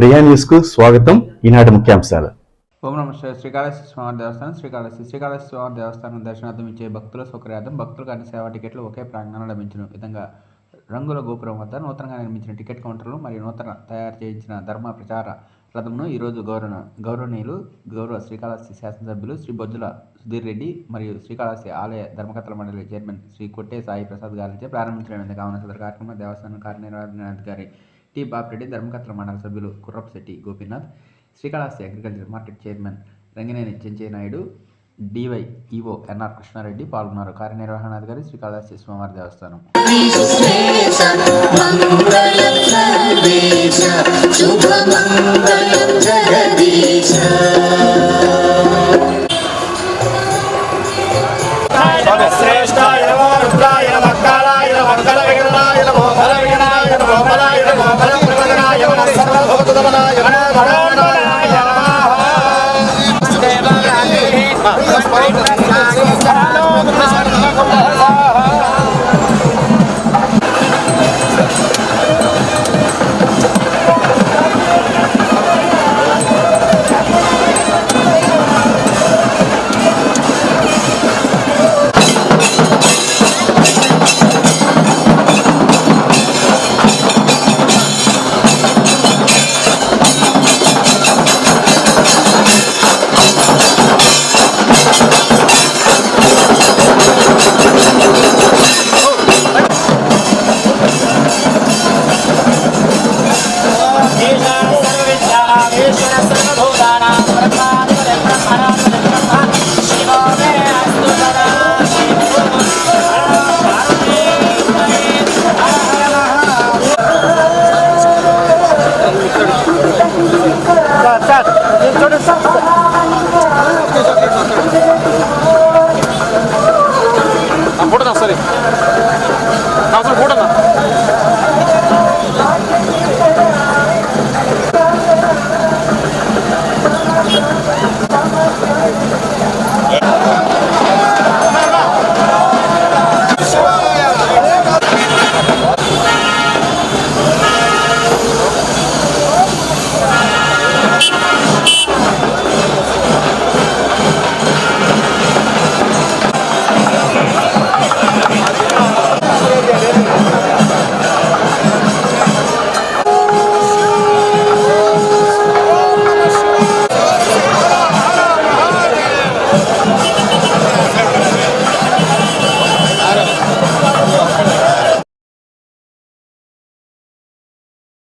Priya news కు స్వాగతం. ఈనాటి ముఖ్యాంశాలు. ఓం నమ శ్రీకాళహస్తి స్వామివారి దేవస్థానం శ్రీకాళహస్తి స్వామివారి దేవస్థానం దర్శనార్థం ఇచ్చే భక్తుల సౌకర్యార్థం భక్తులకు అన్ని సేవా టికెట్లు ఒకే ప్రాంగణంలో లభించిన విధంగా రంగుల గోపురం వద్ద నూతనంగా నిర్మించిన టికెట్ కౌంటర్లు మరియు నూతన తయారు చేయించిన ధర్మ ప్రచార రథంను ఈరోజు గౌరవనీయులు గౌరవ శ్రీకాళహస్తి శాసనసభ్యులు శ్రీ బొజ్జుల సుధీర్ రెడ్డి మరియు శ్రీకాళహస్తి ఆలయ ధర్మకర్తల మండలి చైర్మన్ శ్రీ కొట్టే సాయి ప్రసాద్ గారిచే ప్రారంభించడం కావున సదరు కార్యక్రమం దేవస్థానం కార్యనిర్వహణాధికారి టి బాపిరెడ్డి, ధర్మకర్తల మండలి సభ్యులు Kurrapasetti Gopinath, Srikalahasti agriculture market chairman Rangineni Chenchaiah Naidu, DY EO NR Krishna Reddy పాల్గొన్నారు. కార్యనిర్వహణాధికారి శ్రీకాళహస్తి స్వామివారి దేవస్థానం.